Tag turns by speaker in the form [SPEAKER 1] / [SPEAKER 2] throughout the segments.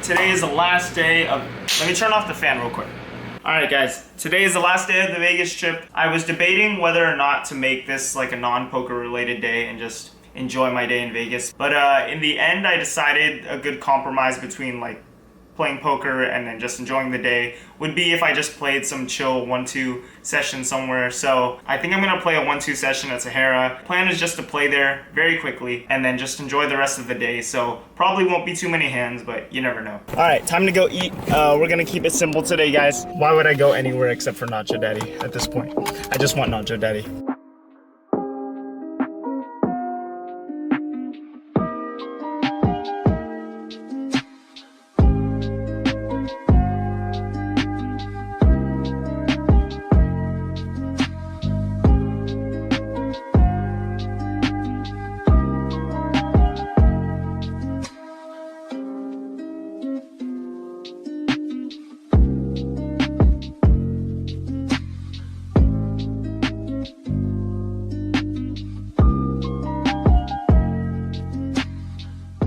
[SPEAKER 1] today is the last day of... Let me turn off the fan real quick. Alright guys, today is the last day of the Vegas trip. I was debating whether or not to make this like a non-poker related day and just enjoy my day in Vegas. But in the end, I decided a good compromise between like playing poker and then just enjoying the day would be if I just played some chill 1-2 session somewhere. So I think I'm gonna play a 1-2 session at Sahara. Plan is just to play there very quickly and then just enjoy the rest of the day. So probably won't be too many hands, but you never know. All right, time to go eat. We're gonna keep it simple today, guys. Why would I go anywhere except for Nacho Daddy at this point? I just want Nacho Daddy.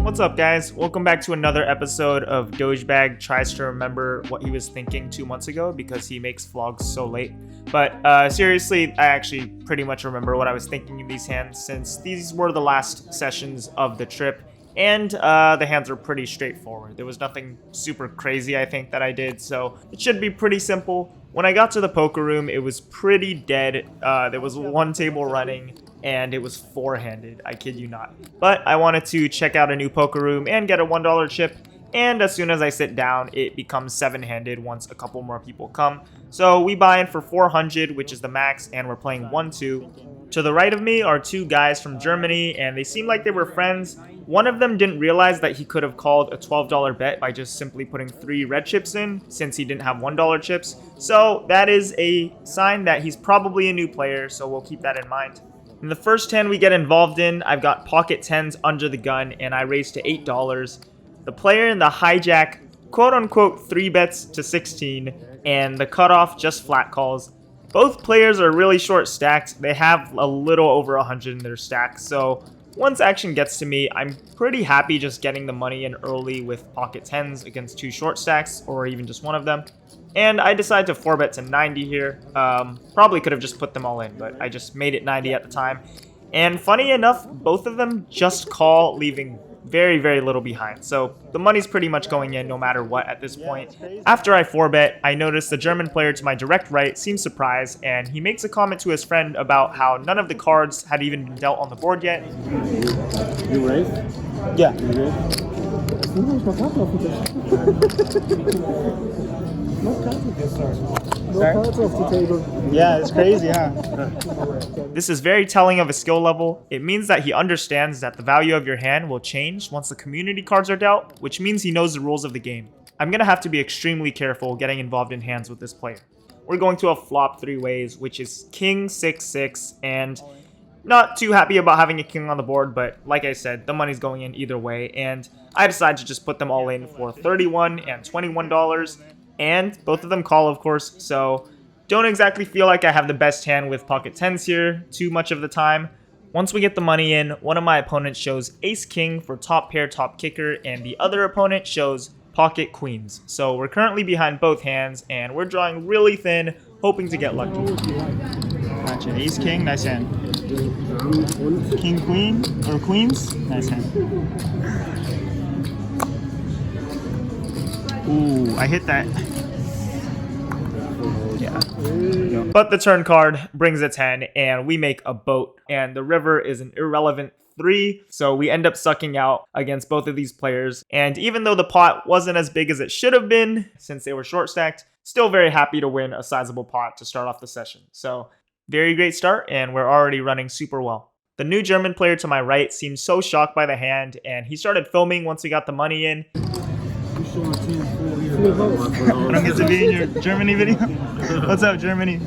[SPEAKER 1] What's up, guys? Welcome back to another episode of DogeBag tries to remember what he was thinking 2 months ago because he makes vlogs so late. But seriously, I actually pretty much remember what I was thinking in these hands since these were the last sessions of the trip and the hands are pretty straightforward. There was nothing super crazy, I think, that I did, so it should be pretty simple. When I got to the poker room, it was pretty dead. There was one table running and it was four-handed, I kid you not. But I wanted to check out a new poker room and get a $1 chip, and as soon as I sit down, it becomes seven-handed once a couple more people come. So we buy in for 400, which is the max, and we're playing 1-2. To the right of me are two guys from Germany, and they seemed like they were friends. One of them didn't realize that he could have called a $12 bet by just simply putting 3 red chips in, since he didn't have $1 chips. So that is a sign that he's probably a new player, so we'll keep that in mind. In the first hand we get involved in, I've got pocket 10s under the gun, and I raise to $8. The player in the hijack, quote-unquote, 3 bets to 16, and the cutoff just flat calls. Both players are really short stacked. They have a little over 100 in their stack, so once action gets to me, I'm pretty happy just getting the money in early with pocket 10s against 2 short stacks, or even just one of them. And I decided to 4-bet to 90 here. Probably could have just put them all in, but I just made it 90 at the time. And funny enough, both of them just call, leaving very, very little behind. So the money's pretty much going in no matter what at this point. After I 4-bet, I noticed the German player to my direct right seems surprised, and he makes a comment to his friend about how none of the cards had even been dealt on the board yet.
[SPEAKER 2] You raised?
[SPEAKER 1] Yeah.
[SPEAKER 2] You raised? No cards off the table.
[SPEAKER 1] Yeah, it's crazy, huh? This is very telling of his skill level. It means that he understands that the value of your hand will change once the community cards are dealt, which means he knows the rules of the game. I'm going to have to be extremely careful getting involved in hands with this player. We're going to a flop 3 ways, which is king 6-6, and not too happy about having a king on the board, but like I said, the money's going in either way, and I decided to just put them all in for $31 and $21. And both of them call, of course, so don't exactly feel like I have the best hand with pocket 10s here too much of the time. Once we get the money in, one of my opponents shows ace-king for top pair, top kicker, and the other opponent shows pocket queens. So we're currently behind both hands, and we're drawing really thin, hoping to get lucky. Gotcha, ace-king, nice hand. King-queen, or queens, nice hand. Ooh, I hit that. Yeah. But the turn card brings a 10, and we make a boat, and the river is an irrelevant 3, so we end up sucking out against both of these players. And even though the pot wasn't as big as it should have been, since they were short stacked, still very happy to win a sizable pot to start off the session. So very great start, and we're already running super well. The new German player to my right seemed so shocked by the hand, and he started filming once we got the money in. I don't get to be in your Germany video? What's up, Germany?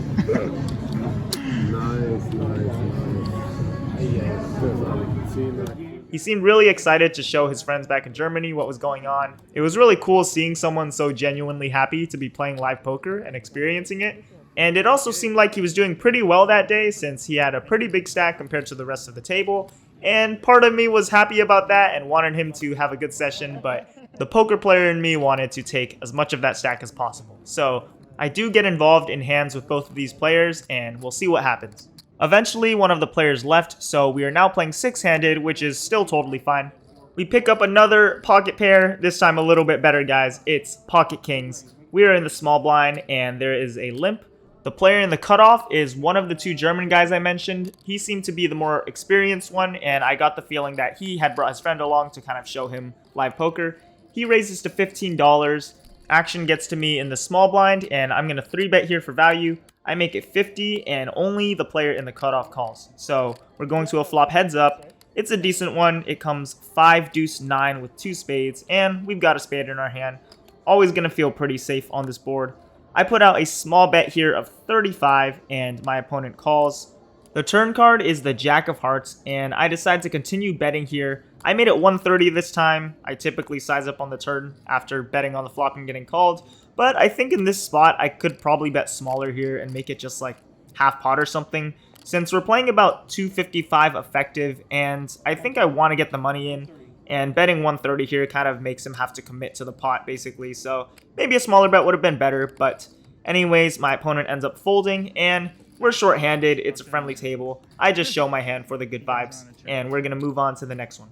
[SPEAKER 1] He seemed really excited to show his friends back in Germany what was going on. It was really cool seeing someone so genuinely happy to be playing live poker and experiencing it. And it also seemed like he was doing pretty well that day since he had a pretty big stack compared to the rest of the table. And part of me was happy about that and wanted him to have a good session, but The poker player in me wanted to take as much of that stack as possible. So I do get involved in hands with both of these players, and we'll see what happens. Eventually, one of the players left, so we are now playing six-handed, which is still totally fine. We pick up another pocket pair, this time a little bit better, guys. It's pocket kings. We are in the small blind, and there is a limp. The player in the cutoff is one of the two German guys I mentioned. He seemed to be the more experienced one, and I got the feeling that he had brought his friend along to kind of show him live poker. He raises to $15. Action gets to me in the small blind, and I'm going to 3-bet here for value. I make it 50, and only the player in the cutoff calls. So we're going to a flop heads up. It's a decent one. It comes 5 deuce 9 with 2 spades, and we've got a spade in our hand. Always going to feel pretty safe on this board. I put out a small bet here of 35, and my opponent calls. The turn card is the Jack of Hearts, and I decide to continue betting here. I made it 130 this time. I typically size up on the turn after betting on the flop and getting called, but I think in this spot I could probably bet smaller here and make it just like half pot or something, since we're playing about 255 effective, and I think I want to get the money in, and betting 130 here kind of makes him have to commit to the pot basically, so maybe a smaller bet would have been better. But anyways, my opponent ends up folding, and we're short-handed. It's a friendly table. I just show my hand for the good vibes, and we're going to move on to the next one.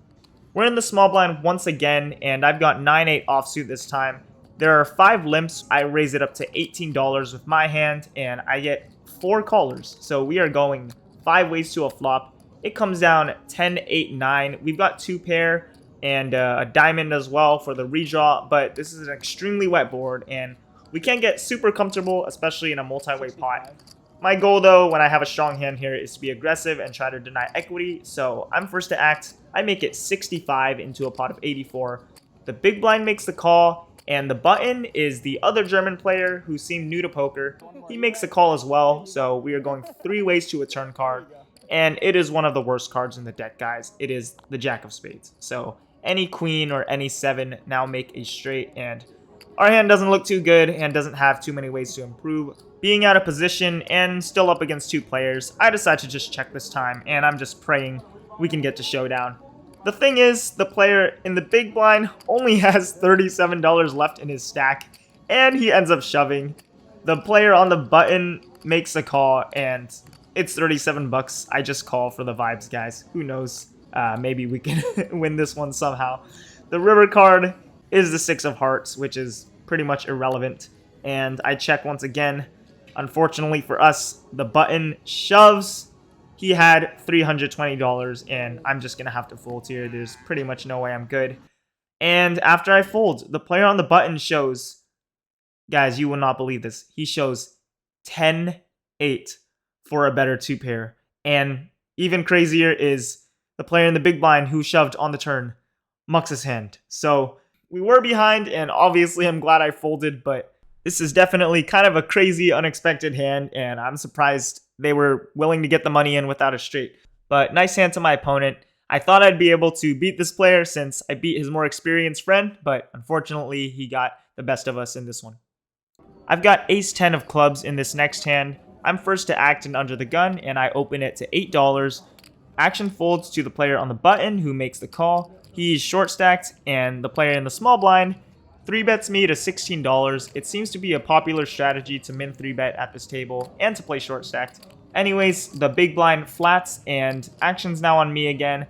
[SPEAKER 1] We're in the small blind once again, and I've got 9-8 offsuit this time. There are 5 limps. I raise it up to $18 with my hand, and I get 4 callers. So we are going 5 ways to a flop. It comes down 10, 8, 9. We've got 2 pair and a diamond as well for the redraw, but this is an extremely wet board, and we can't get super comfortable, especially in a multi-way pot. My goal, though, when I have a strong hand here is to be aggressive and try to deny equity, so I'm first to act. I make it 65 into a pot of 84. The big blind makes the call, and the button is the other German player who seemed new to poker. He makes the call as well, so we are going 3 ways to a turn card, and it is one of the worst cards in the deck, guys. It is the Jack of Spades. So any queen or any 7 now make a straight, and our hand doesn't look too good and doesn't have too many ways to improve. Being out of position and still up against 2 players, I decide to just check this time, and I'm just praying we can get to showdown. The thing is, the player in the big blind only has $37 left in his stack, and he ends up shoving. The player on the button makes a call, and it's 37 bucks. I just call for the vibes, guys. Who knows? Maybe we can win this one somehow. The river card is the 6 of hearts, which is pretty much irrelevant, and I check once again. Unfortunately for us, the button shoves. He had $320, and I'm just going to have to fold here. There's pretty much no way I'm good. And after I fold, the player on the button shows, guys, you will not believe this, he shows 10-8 for a better 2 pair. And even crazier is the player in the big blind who shoved on the turn mucks his hand. So we were behind, and obviously I'm glad I folded, but this is definitely kind of a crazy, unexpected hand, and I'm surprised they were willing to get the money in without a straight. But nice hand to my opponent. I thought I'd be able to beat this player since I beat his more experienced friend, but unfortunately he got the best of us in this one. I've got ace-10 of clubs in this next hand. I'm first to act and under the gun, and I open it to $8. Action folds to the player on the button who makes the call. He's short stacked, and the player in the small blind 3-bets me to $16. It seems to be a popular strategy to min 3-bet at this table and to play short stacked. Anyways, the big blind flats, and action's now on me again.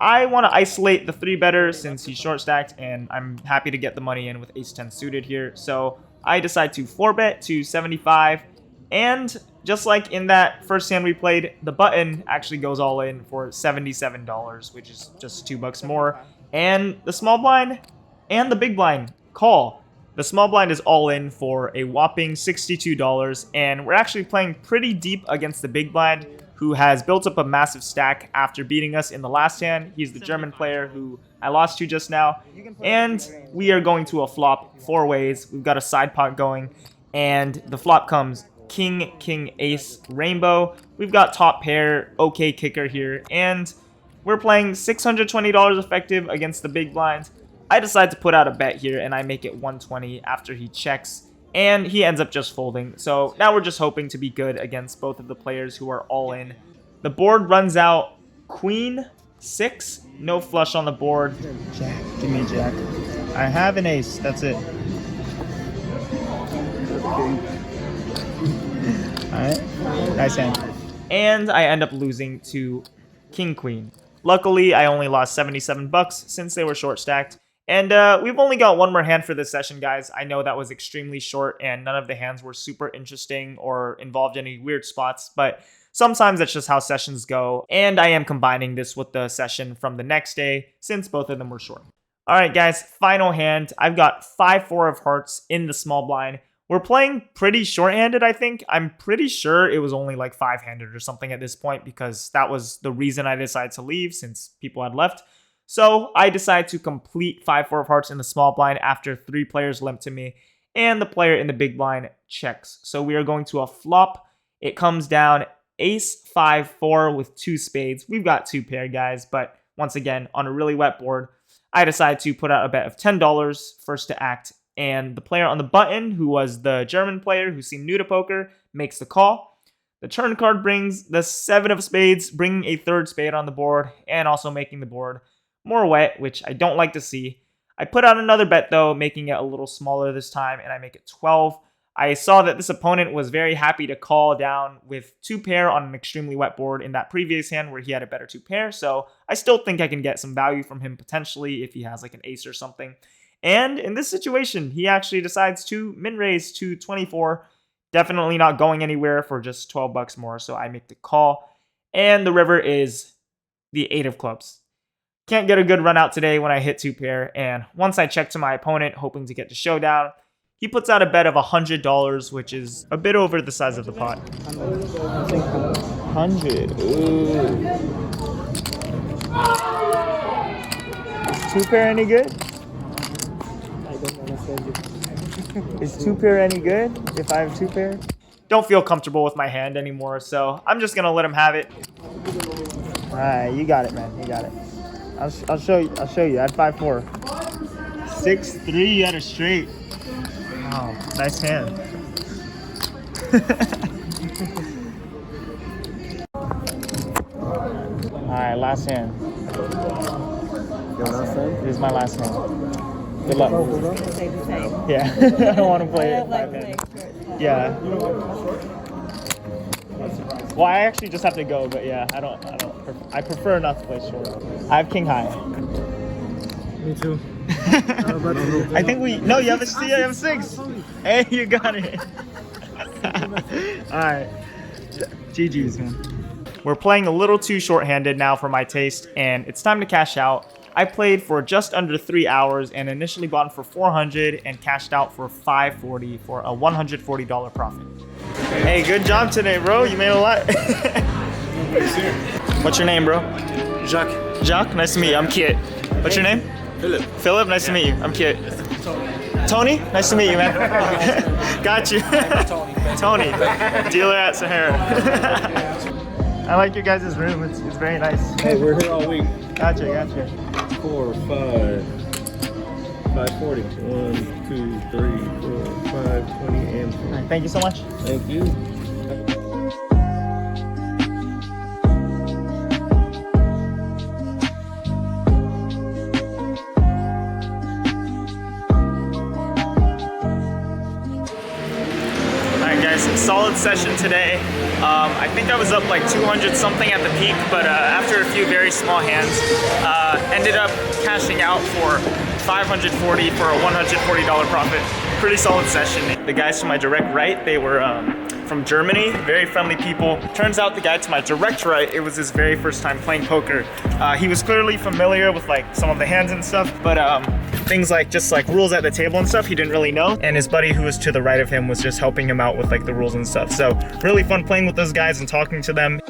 [SPEAKER 1] I want to isolate the 3-better since he's short stacked, and I'm happy to get the money in with ace-10 suited here. So I decide to 4-bet to 75, and just like in that first hand we played, the button actually goes all in for $77, which is just $2 more. And the small blind and the big blind call. The small blind is all in for a whopping $62, and we're actually playing pretty deep against the big blind, who has built up a massive stack after beating us in the last hand. He's the German player who I lost to just now, and we are going to a flop 4 ways. We've got a side pot going, and the flop comes king, king, ace, rainbow. We've got top pair, okay kicker here, and we're playing $620 effective against the big blind. I decide to put out a bet here, and I make it 120 after he checks, and he ends up just folding. So now we're just hoping to be good against both of the players who are all in. The board runs out queen 6, no flush on the board.
[SPEAKER 2] Jack, give me Jack.
[SPEAKER 1] I have an ace. That's it. Alright. Nice hand. And I end up losing to King Queen. Luckily, I only lost 77 bucks since they were short stacked. And we've only got one more hand for this session, guys. I know that was extremely short and none of the hands were super interesting or involved any weird spots, but sometimes that's just how sessions go. And I am combining this with the session from the next day since both of them were short. All right, guys, final hand. I've got 5-4 of hearts in the small blind. We're playing pretty short-handed, I think. I'm pretty sure it was only like 5-handed or something at this point because that was the reason I decided to leave since people had left. So I decided to complete 5-4 of hearts in the small blind after 3 players limp to me and the player in the big blind checks. So we are going to a flop. It comes down ace 5-4 with 2 spades. We've got 2 pair, guys, but once again, on a really wet board, I decided to put out a bet of $10 first to act, and the player on the button, who was the German player who seemed new to poker, makes the call. The turn card brings the 7 of spades, bringing a 3rd spade on the board, and also making the board more wet, which I don't like to see. I put out another bet, though, making it a little smaller this time, and I make it 12. I saw that this opponent was very happy to call down with 2 pair on an extremely wet board in that previous hand where he had a better 2 pair, so I still think I can get some value from him potentially if he has like an ace or something. And in this situation, he actually decides to min-raise to 24, definitely not going anywhere for just 12 bucks more, so I make the call. And the river is the 8 of clubs. Can't get a good run out today when I hit 2 pair, and once I check to my opponent, hoping to get to showdown, he puts out a bet of $100, which is a bit over the size of the pot. 100. Ooh. Is 2 pair any good?
[SPEAKER 2] I don't understand you.
[SPEAKER 1] Is 2 pair any good if I have 2 pair? Don't feel comfortable with my hand anymore, so I'm just gonna let him have it. All right, you got it, man. You got it. I'll show you. I'll show you. I had 5-4. 6-3. You had a straight. Wow, nice hand. Alright, last hand.
[SPEAKER 2] Your last hand?
[SPEAKER 1] This is my last hand. Good luck. Yeah, I don't want to play it 5 hands. Yeah. Well, I actually just have to go, but yeah, I prefer not to play short. I have king high.
[SPEAKER 2] Me too.
[SPEAKER 1] I think no, you have a 6. Hey, you got it. Alright. GG's, man. We're playing a little too short-handed now for my taste, and it's time to cash out. I played for just under 3 hours and initially bought for $400 and cashed out for $540 for a $140 profit. Hey, good job today, bro. You made a lot. What's your name, bro?
[SPEAKER 3] Jacques.
[SPEAKER 1] Jacques, nice to meet you. I'm Kit. What's your name?
[SPEAKER 3] Philip.
[SPEAKER 1] Philip, nice to meet you. I'm Kit. Tony, nice to meet you, man. Got you. Tony, dealer at Sahara. I like your guys' room. It's very nice.
[SPEAKER 3] Hey, we're here all week.
[SPEAKER 1] Gotcha.
[SPEAKER 3] 4, 5, 540. 1, 2, 3, 4, 5, 20, and 4.
[SPEAKER 1] All right, thank you so much.
[SPEAKER 3] Thank you.
[SPEAKER 1] Solid session today. I think I was up like 200 something at the peak, but after a few very small hands, ended up cashing out for $540 for a $140 profit. Pretty solid session. The guys to my direct right, they were from Germany, very friendly people. Turns out the guy to my direct right, it was his very first time playing poker. He was clearly familiar with like some of the hands and stuff, but things like just like rules at the table and stuff he didn't really know, and his buddy who was to the right of him was just helping him out with like the rules and stuff. So really fun playing with those guys and talking to them.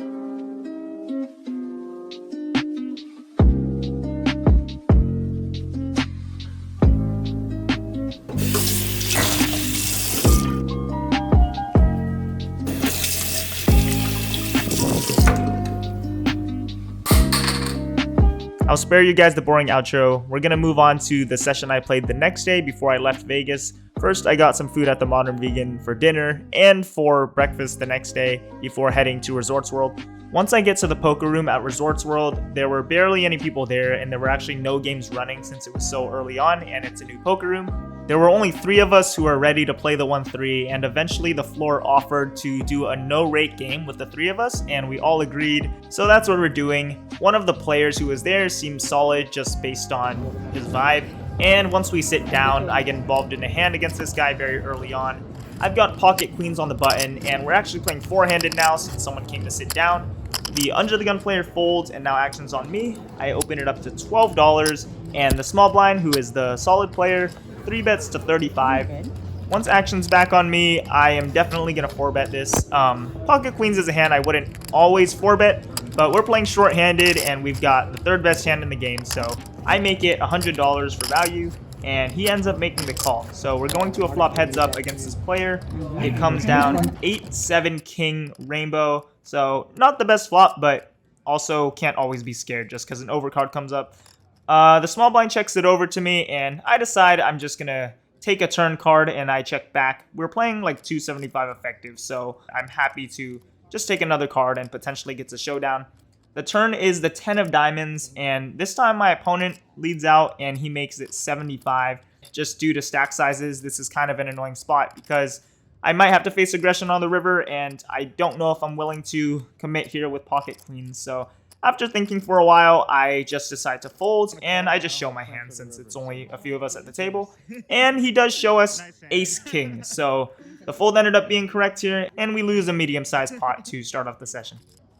[SPEAKER 1] I'll spare you guys the boring outro. We're gonna move on to the session I played the next day before I left Vegas. First, I got some food at the Modern Vegan for dinner and for breakfast the next day before heading to Resorts World. Once I get to the poker room at Resorts World, there were barely any people there, and there were actually no games running since it was so early on and it's a new poker room. There were only 3 of us who were ready to play the 1-3, and eventually the floor offered to do a no-rate game with the 3 of us, and we all agreed, so that's what we're doing. One of the players who was there seemed solid just based on his vibe, and once we sit down, I get involved in a hand against this guy very early on. I've got pocket queens on the button, and we're actually playing 4-handed now since someone came to sit down. The under the gun player folds, and now action's on me. I open it up to $12, and the small blind, who is the solid player, 3 bets to 35. Once action's back on me, I am definitely going to 4-bet this. Pocket queens is a hand I wouldn't always 4-bet, but we're playing short-handed, and we've got the 3rd best hand in the game, so I make it $100 for value, and he ends up making the call. So we're going to a flop heads up against this player. It comes down 8-7 king rainbow, so not the best flop, but also can't always be scared just because an overcard comes up. The small blind checks it over to me, and I decide I'm just going to take a turn card, and I check back. We're playing like 275 effective, so I'm happy to just take another card and potentially get to showdown. The turn is the 10 of diamonds, and this time my opponent leads out, and he makes it 75. Just due to stack sizes, this is kind of an annoying spot because I might have to face aggression on the river, and I don't know if I'm willing to commit here with pocket queens, so after thinking for a while, I just decide to fold, and I just show my hand since it's only a few of us at the table. And he does show us ace-king, so the fold ended up being correct here, and we lose a medium-sized pot to start off the session.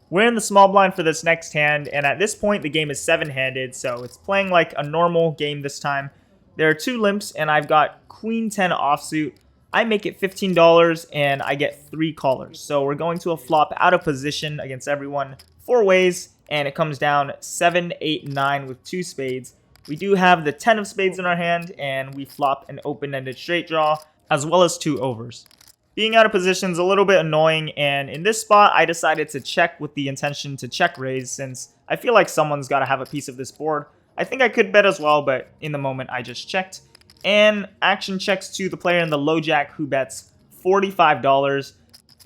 [SPEAKER 1] We're in the small blind for this next hand, and at this point, the game is 7-handed, so it's playing like a normal game this time. There are 2 limps, and I've got queen 10 offsuit. I make it $15, and I get 3 callers. So we're going to a flop out of position against everyone 4 ways, and it comes down 7, 8, 9 with 2 spades. We do have the 10 of spades in our hand, and we flop an open-ended straight draw, as well as 2 overs. Being out of position is a little bit annoying, and in this spot, I decided to check with the intention to check raise, since I feel like someone's got to have a piece of this board. I think I could bet as well, but in the moment, I just checked. And action checks to the player in the low jack, who bets $45.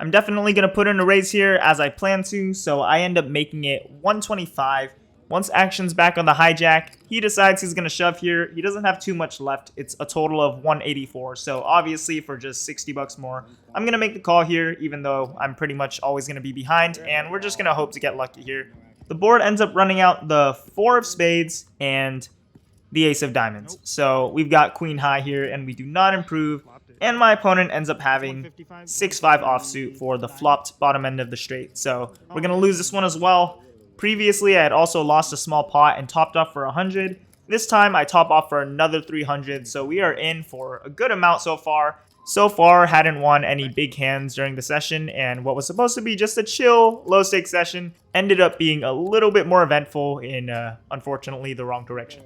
[SPEAKER 1] I'm definitely going to put in a raise here as I plan to, so I end up making it $125. Once action's back on the hijack, he decides he's going to shove here. He doesn't have too much left. It's a total of $184, so obviously for just $60 more, I'm going to make the call here, even though I'm pretty much always going to be behind, and we're just going to hope to get lucky here. The board ends up running out the 4 of spades and the ace of diamonds. So we've got queen high here, and we do not improve, and my opponent ends up having 6-5 offsuit for the flopped bottom end of the straight. So we're going to lose this one as well. Previously, I had also lost a small pot and topped off for 100. This time, I top off for another 300, so we are in for a good amount so far. So far, hadn't won any big hands during the session, and what was supposed to be just a chill, low-stakes session ended up being a little bit more eventful in, unfortunately, the wrong direction.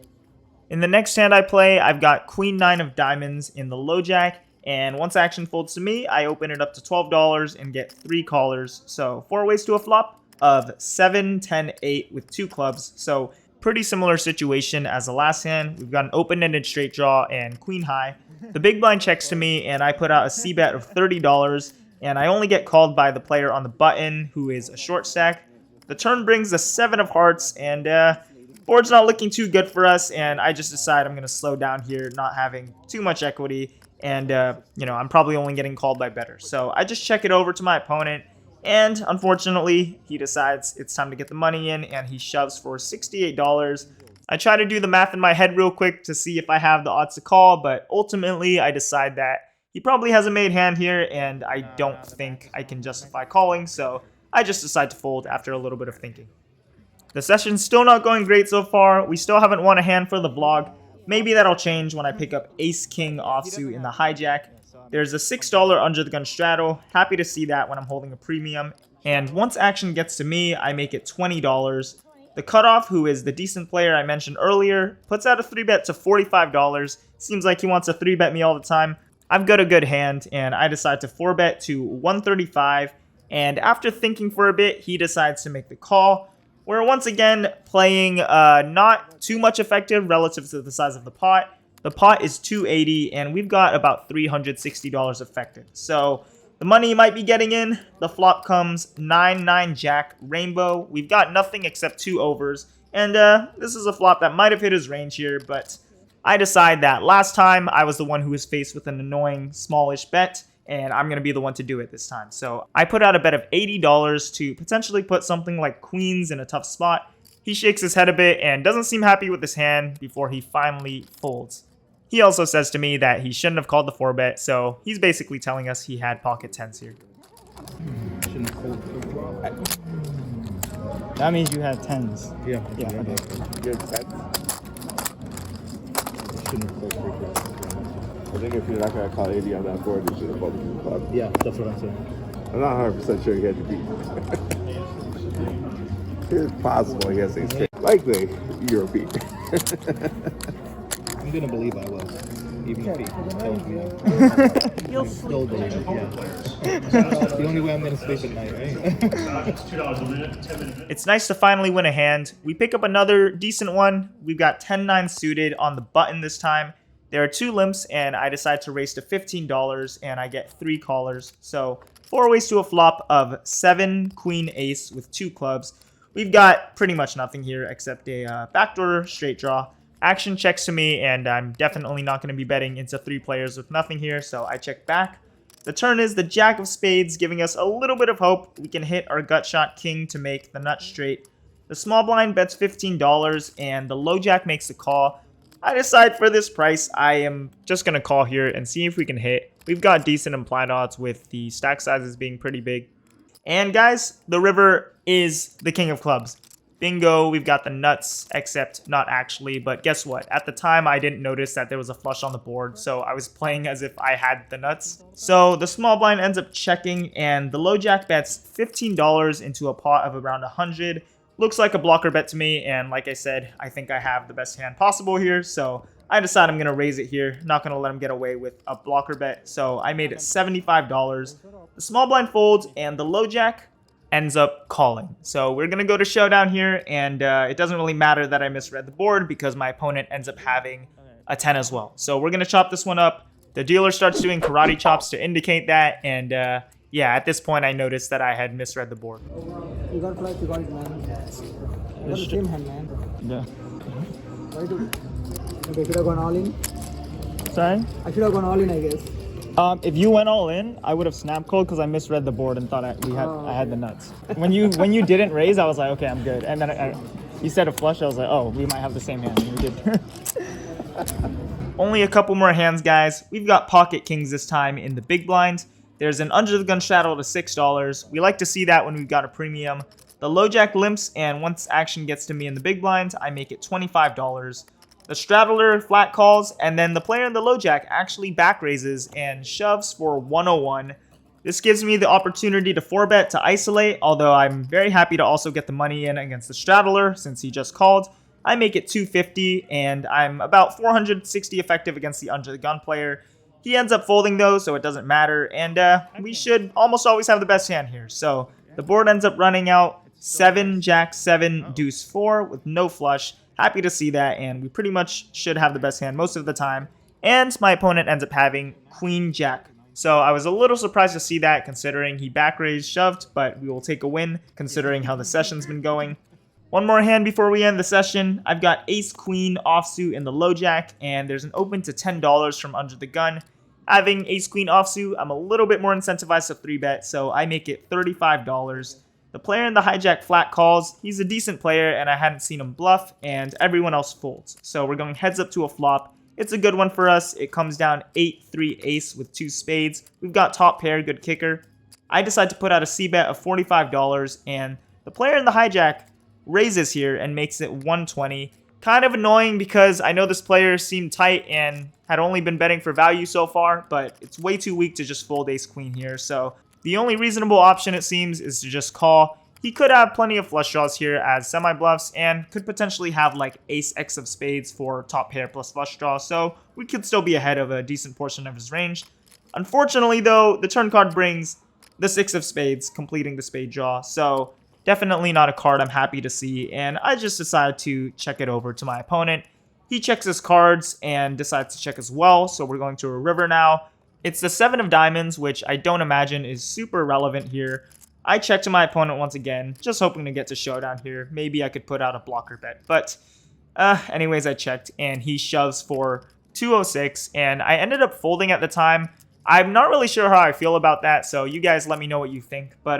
[SPEAKER 1] In the next hand I play, I've got queen 9 of diamonds in the low jack, and once action folds to me, I open it up to $12 and get 3 callers, so 4 ways to a flop of 7, 10, 8 with 2 clubs, so pretty similar situation as the last hand. We've got an open-ended straight draw and queen high. The big blind checks to me, and I put out a c-bet of $30, and I only get called by the player on the button, who is a short stack. The turn brings the 7 of hearts, and board's not looking too good for us, and I just decide I'm going to slow down here, not having too much equity, and I'm probably only getting called by better. So I just check it over to my opponent, and unfortunately, he decides it's time to get the money in, and he shoves for $68. I try to do the math in my head real quick to see if I have the odds to call, but ultimately, I decide that he probably has a made hand here, and I don't think I can justify calling, so I just decide to fold after a little bit of thinking. The session's still not going great so far. We still haven't won a hand for the vlog. Maybe that'll change when I pick up ace-king offsuit in the hijack. There's a $6 under the gun straddle. Happy to see that when I'm holding a premium. And once action gets to me, I make it $20. The cutoff, who is the decent player I mentioned earlier, puts out a 3-bet to $45. Seems like he wants to 3-bet me all the time. I've got a good hand, and I decide to 4-bet to $135. And after thinking for a bit, he decides to make the call. We're once again playing not too much effective relative to the size of the pot, The pot is 280 and we've got about $360 affected. So the money you might be getting in. The flop comes 9-9 jack rainbow. We've got nothing except 2 overs. And this is a flop that might have hit his range here, but I decide that last time I was the one who was faced with an annoying smallish bet, and I'm going to be the one to do it this time. So I put out a bet of $80 to potentially put something like queens in a tough spot. He shakes his head a bit and doesn't seem happy with his hand before he finally folds. He also says to me that he shouldn't have called the 4-bet, so he's basically telling us he had pocket 10s here.
[SPEAKER 4] That means you had 10s.
[SPEAKER 3] Yeah.
[SPEAKER 4] Yeah, okay.
[SPEAKER 3] Good set. Shouldn't have called 3-bet. I think if you're not going to call 80 on that board, you should have called the club.
[SPEAKER 4] Yeah, that's what I'm saying.
[SPEAKER 3] I'm not 100% sure he had to beat. It's possible he has a straight. Likely, you're a beat.
[SPEAKER 4] I'm gonna believe I was, even if he tells me. You'll still believe it, yeah. That's the only way I'm gonna sleep at night, right?
[SPEAKER 1] It's nice to finally win a hand. We pick up another decent one. We've got 10-9 suited on the button this time. There are 2 limps, and I decide to raise to $15, and I get 3 callers. So 4 ways to a flop of 7 queen ace with 2 clubs. We've got pretty much nothing here except a backdoor straight draw. Action checks to me, and I'm definitely not going to be betting into 3 players with nothing here, so I check back. The turn is the jack of spades, giving us a little bit of hope. We can hit our gut shot king to make the nut straight. The small blind bets $15, and the low jack makes the call. I decide for this price, I am just going to call here and see if we can hit. We've got decent implied odds with the stack sizes being pretty big. And guys, the river is the king of clubs. Bingo, we've got the nuts, except not actually, but guess what? At the time, I didn't notice that there was a flush on the board, so I was playing as if I had the nuts. So the small blind ends up checking, and the low jack bets $15 into a pot of around 100. Looks like a blocker bet to me, and like I said, I think I have the best hand possible here, so I decide I'm going to raise it here. Not going to let him get away with a blocker bet, so I made it $75. The small blind folds, and the low jack ends up calling. So we're going to go to showdown here, and it doesn't really matter that I misread the board because my opponent ends up having a 10 as well. So we're going to chop this one up. The dealer starts doing karate chops to indicate that, and yeah, at this point I noticed that I had misread the board.
[SPEAKER 2] You got flush, you got it, man. You got the same hand, man.
[SPEAKER 4] Yeah.
[SPEAKER 2] Why do? Okay, should have gone all in?
[SPEAKER 4] Sorry?
[SPEAKER 2] I should have gone all in, I guess.
[SPEAKER 4] If you went all in, I would have snap called because I misread the board and thought I had the nuts. When you didn't raise, I was like, okay, I'm good. And then you said a flush, I was like, oh, we might have the same hand. We did.
[SPEAKER 1] Only a couple more hands, guys. We've got pocket kings this time in the big blind. There's an under the gun straddle to $6. We like to see that when we've got a premium. The low jack limps, and once action gets to me in the big blind, I make it $25. The straddler flat calls, and then the player in the low jack actually back raises and shoves for 101. This gives me the opportunity to 4-bet to isolate, although I'm very happy to also get the money in against the straddler since he just called. I make it 250, and I'm about 460 effective against the under the gun player. He ends up folding though, so it doesn't matter, and we should almost always have the best hand here. So the board ends up running out 7, jack, 7, deuce, 4 with no flush. Happy to see that, and we pretty much should have the best hand most of the time. And my opponent ends up having queen jack. So I was a little surprised to see that considering he back raised shoved, but we will take a win considering how the session's been going. One more hand before we end the session. I've got ace queen offsuit in the low jack, and there's an open to $10 from under the gun. Having ace queen offsuit, I'm a little bit more incentivized to 3-bet, so I make it $35. The player in the hijack flat calls. He's a decent player, and I hadn't seen him bluff, and everyone else folds. So we're going heads up to a flop. It's a good one for us. It comes down 8-3 ace with 2 spades. We've got top pair, good kicker. I decide to put out a c-bet of $45, and the player in the hijack raises here and makes it 120. Kind of annoying because I know this player seemed tight and had only been betting for value so far, but it's way too weak to just fold ace queen here, so the only reasonable option, it seems, is to just call. He could have plenty of flush draws here as semi-bluffs and could potentially have like ace x of spades for top pair plus flush draw, so we could still be ahead of a decent portion of his range. Unfortunately, though, the turn card brings the 6 of spades, completing the spade draw, so definitely not a card I'm happy to see, and I just decided to check it over to my opponent. He checks his cards and decides to check as well, so we're going to a river now. It's the 7 of diamonds, which I don't imagine is super relevant here. I check to my opponent once again, just hoping to get to showdown here. Maybe I could put out a blocker bet, but anyways, I checked, and he shoves for 206, and I ended up folding at the time. I'm not really sure how I feel about that, so you guys let me know what you think, but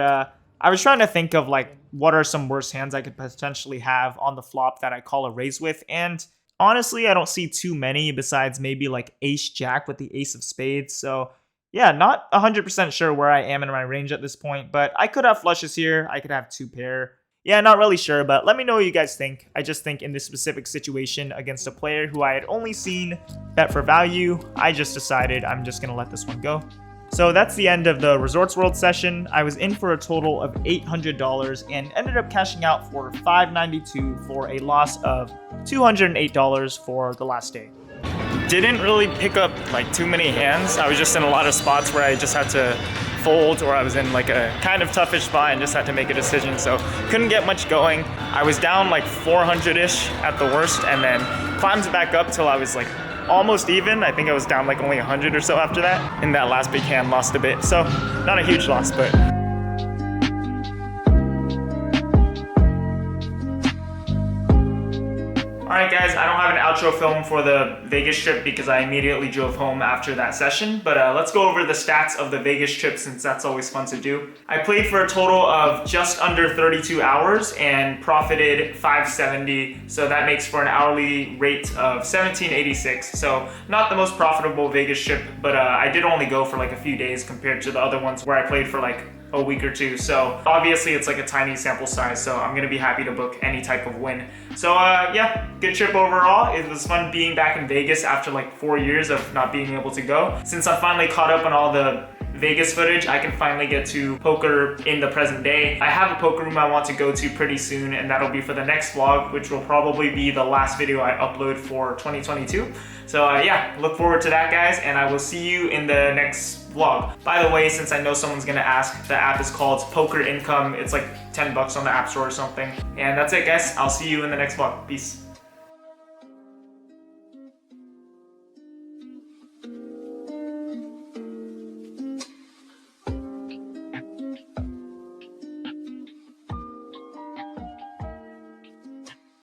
[SPEAKER 1] I was trying to think of like what are some worse hands I could potentially have on the flop that I call a raise with, and honestly, I don't see too many besides maybe like ace jack with the ace of spades. So yeah, not 100% sure where I am in my range at this point, but I could have flushes here. I could have 2 pair. Yeah, not really sure, but let me know what you guys think. I just think in this specific situation against a player who I had only seen bet for value, I just decided I'm just going to let this one go. So that's the end of the Resorts World session. I was in for a total of $800 and ended up cashing out for $592 for a loss of $208 for the last day. Didn't really pick up like too many hands. I was just in a lot of spots where I just had to fold, or I was in like a kind of toughish spot and just had to make a decision, so couldn't get much going. I was down like 400-ish at the worst, and then climbed back up till I was like almost even. I think I was down like only 100 or so after that. In that last big hand, lost a bit, so not a huge loss, but alright guys, I don't have an outro film for the Vegas trip because I immediately drove home after that session, but let's go over the stats of the Vegas trip since that's always fun to do. I played for a total of just under 32 hours and profited $570, so that makes for an hourly rate of $17.86, so not the most profitable Vegas trip, but I did only go for like a few days compared to the other ones where I played for like a week or two, so obviously it's like a tiny sample size, so I'm gonna be happy to book any type of win. So yeah, good trip overall. It was fun being back in Vegas after like 4 years of not being able to go. Since I'm finally caught up on all the Vegas footage, I can finally get to poker in the present day. I have a poker room I want to go to pretty soon, and that'll be for the next vlog, which will probably be the last video I upload for 2022. So yeah, look forward to that, guys, and I will see you in the next vlog. By the way, since I know someone's gonna ask, the app is called Poker Income. It's like $10 on the App Store or something. And that's it, guys. I'll see you in the next vlog. Peace.